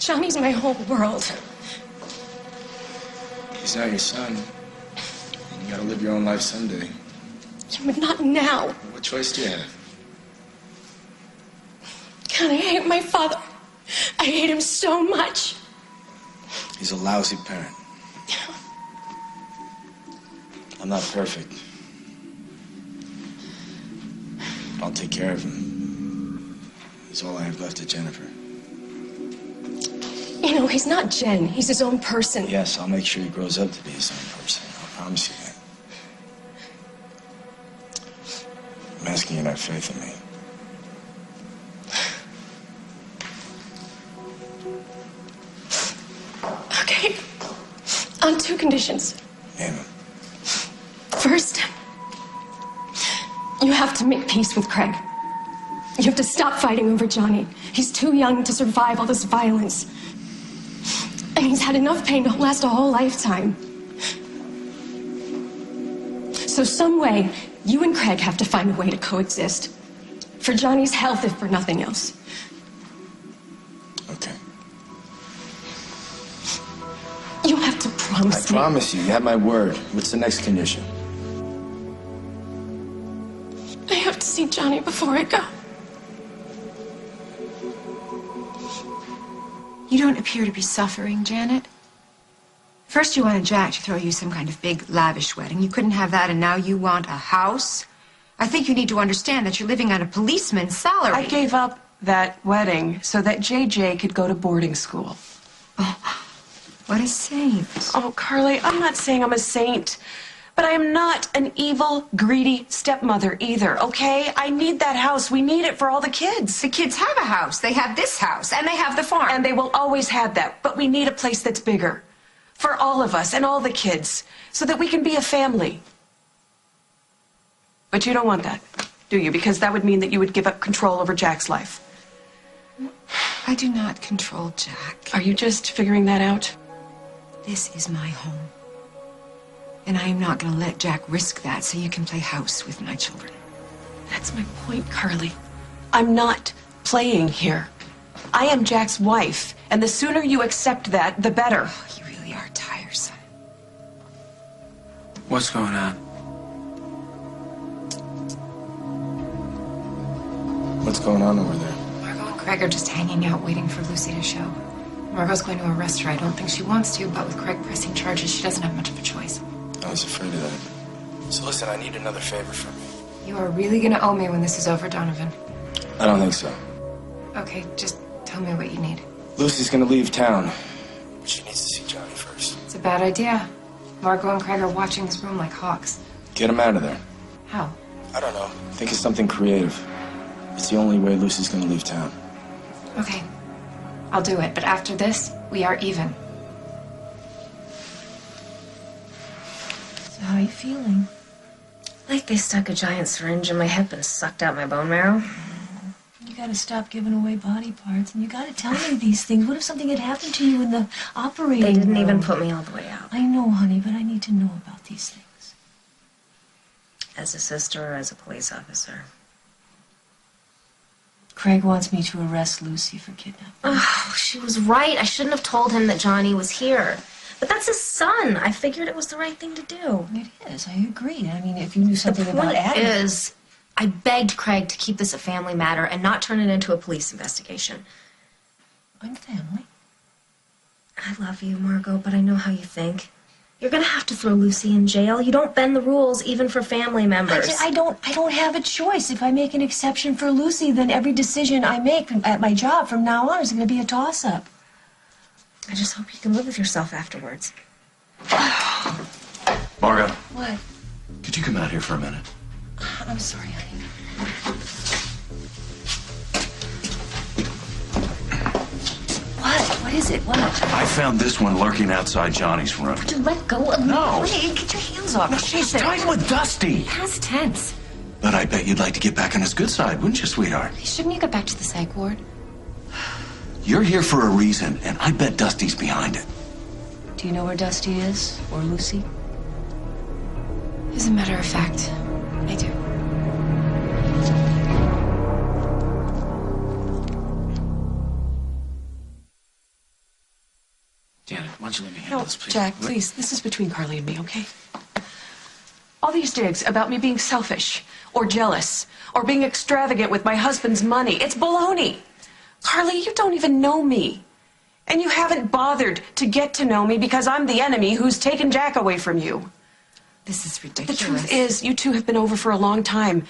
Johnny's my whole world. He's not your son. You gotta live your own life someday. Yeah, but not now. What choice do you have? God, I hate my father. I hate him so much. He's a lousy parent. I'm not perfect. But I'll take care of him. He's all I have left of Jennifer. You know, he's not Jen. He's his own person. Yes, I'll make sure he grows up to be his own person. I promise you that. I'm asking you to have faith in me. Okay. On 2 conditions. Name them. First, you have to make peace with Craig. You have to stop fighting over Johnny. He's too young to survive all this violence. And he's had enough pain to last a whole lifetime. So some way, you and Craig have to find a way to coexist. For Johnny's health, if for nothing else. Okay. You have to promise me. I promise you. You have my word. What's the next condition? I have to see Johnny before I go. You don't appear to be suffering, Janet. First you wanted Jack to throw you some kind of big, lavish wedding. You couldn't have that, and now you want a house? I think you need to understand that you're living on a policeman's salary. I gave up that wedding so that JJ could go to boarding school. Oh, what a saint. Oh, Carly, I'm not saying I'm a saint, but I am not an evil, greedy stepmother either, okay? I need that house. We need it for all the kids. The kids have a house. They have this house, and they have the farm. And they will always have that, but we need a place that's bigger for all of us and all the kids so that we can be a family. But you don't want that, do you? Because that would mean that you would give up control over Jack's life. I do not control Jack. Are you just figuring that out? This is my home. And I am not going to let Jack risk that so you can play house with my children. That's my point, Carly. I'm not playing here. I am Jack's wife, and the sooner you accept that, the better. Oh, you really are tiresome. What's going on? What's going on over there? Margot and Craig are just hanging out waiting for Lucy to show. Margot's going to arrest her. I don't think she wants to, but with Craig pressing charges, she doesn't have much of a choice. I was afraid of that. So listen, I need another favor from you. You are really going to owe me when this is over, Donovan. I don't think so. Okay, just tell me what you need. Lucy's gonna leave town. She needs to see Johnny first. It's a bad idea. Margot and Craig are watching this room like hawks. Get him out of there. How? I don't know. Think of something creative. It's the only way Lucy's gonna leave town. Okay, I'll do it. But after this, we are even. So how are you feeling? Like they stuck a giant syringe in my hip and sucked out my bone marrow. You gotta stop giving away body parts, and you gotta tell me these things. What if something had happened to you in the operating room? They didn't even put me all the way out. I know, honey, but I need to know about these things. As a sister or as a police officer. Craig wants me to arrest Lucy for kidnapping. Oh, she was right. I shouldn't have told him that Johnny was here. But that's his son. I figured it was the right thing to do. It is. I agree. I mean, if you knew something about The point Adam... is, I begged Craig to keep this a family matter and not turn it into a police investigation. I'm family. I love you, Margot, but I know how you think. You're gonna have to throw Lucy in jail. You don't bend the rules, even for family members. I don't have a choice. If I make an exception for Lucy, then every decision I make at my job from now on is going to be a toss-up. I just hope you can live with yourself afterwards. Margot, What? could you come out here for a minute? I'm sorry, honey. What is it? What? I found this one lurking outside Johnny's room. Would you let go of me? No. Wait, get your hands off. No, she's tight with Dusty. Past tense. But I bet you'd like to get back on his good side, wouldn't you, sweetheart? Shouldn't you go back to the psych ward? You're here for a reason, and I bet Dusty's behind it. Do you know where Dusty is? Or Lucy? As a matter of fact, I do. Janet, why don't you let me handle No, this, please? Jack, What? please. This is between Carly and me, okay? All these digs about me being selfish or jealous or being extravagant with my husband's money, it's baloney. Carly, you don't even know me. And you haven't bothered to get to know me because I'm the enemy who's taken Jack away from you. This is The ridiculous. truth is, you two have been over for a long time.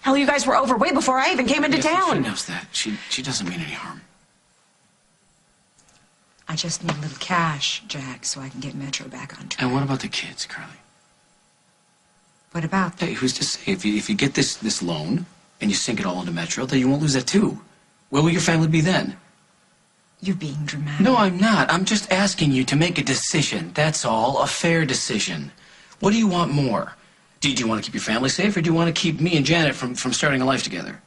Hell, you guys were over way before I even came into Yes, She town. knows that. She doesn't mean any harm. I just need a little cash, Jack, so I can get Metro back on track. And what about the kids, Carly? What about them? Hey, who's to say if you get this loan and you sink it all into Metro, then you won't lose that too. Where will your family be then? You're being dramatic. No, I'm not. I'm just asking you to make a decision. That's all. A fair decision. What do you want more? Do you want to keep your family safe, or do you want to keep me and Janet from starting a life together?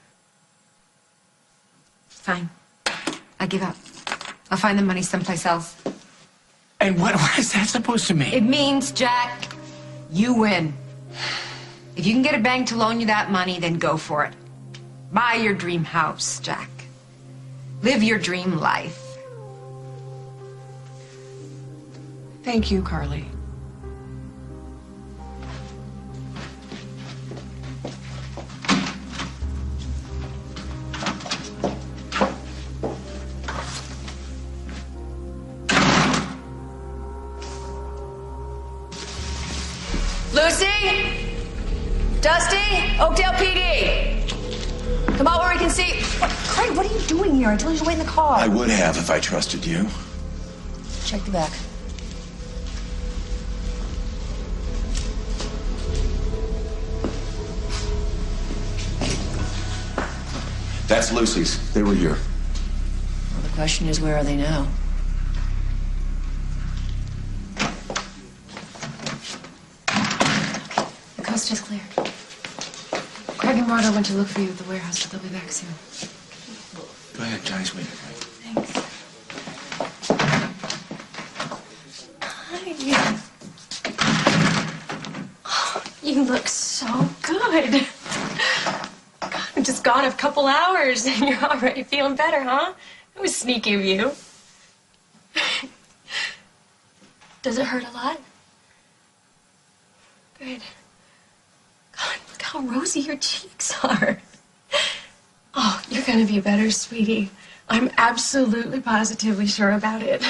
Fine. I give up. I'll find the money someplace else. And what is that supposed to mean? It means, Jack, you win. If you can get a bank to loan you that money, then go for it. Buy your dream house, Jack. Live your dream life. Thank you, Carly. Lucy? Dusty? Oakdale PD. Come out where we can see. Craig, what are you doing here? I told you to wait in the car. I would have if I trusted you. Check the back. That's Lucy's. They were here. Well, the question is, where are they now? The coast is clear. Craig and Marta went to look for you at the warehouse, but they'll be back soon. Go ahead, Johnny's waiting. Thanks. Hi. Oh, you look so good. God, I'm just gone a couple hours and you're already feeling better, huh? That was sneaky of you. Does it hurt a lot? Good. God, look how rosy your cheeks are. Oh, you're gonna be better, sweetie. I'm absolutely positively sure about it.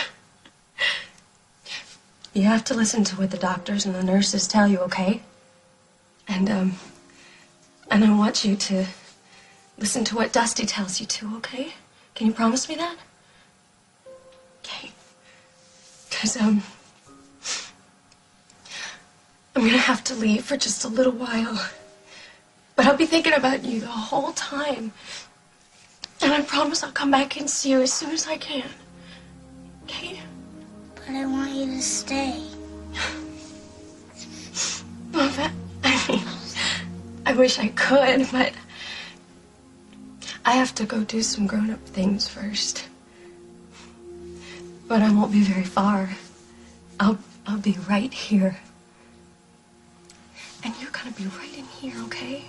You have to listen to what the doctors and the nurses tell you, okay? And I want you to listen to what Dusty tells you to, okay? Can you promise me that? Okay. 'Cause, I'm gonna have to leave for just a little while. But I'll be thinking about you the whole time. And I promise I'll come back and see you as soon as I can. Okay? But I want you to stay. Well, I wish I could, but I have to go do some grown-up things first. But I won't be very far. I'll be right here. And you're gonna be right in here, okay?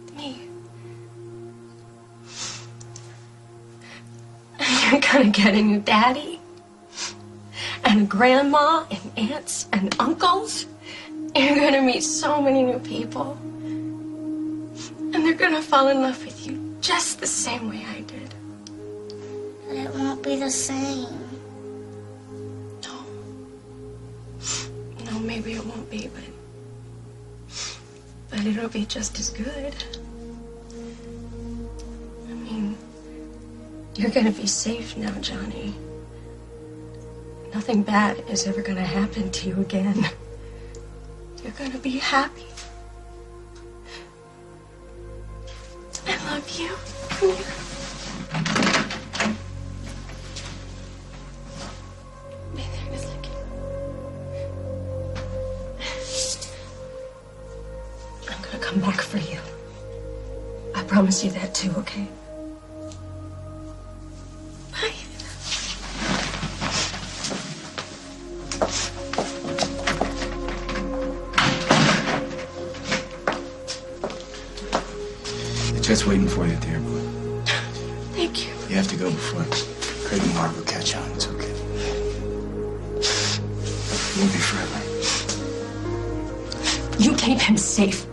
With me. And you're gonna get a new daddy. And a grandma and aunts and uncles. And you're gonna meet so many new people. And they're gonna fall in love with you just the same way I did. But it won't be the same. No, maybe it won't be, but it'll be just as good. I mean, you're gonna be safe now, Johnny. Nothing bad is ever gonna happen to you again. You're gonna be happy. I love you. Come here. Be there in a second. I'm gonna come back for you. I promise you that too, okay? Bye. The jet's waiting for you at the airport. Thank you. You have to go before Craig and Margaret catch on. It's okay. Love you forever. You keep him safe.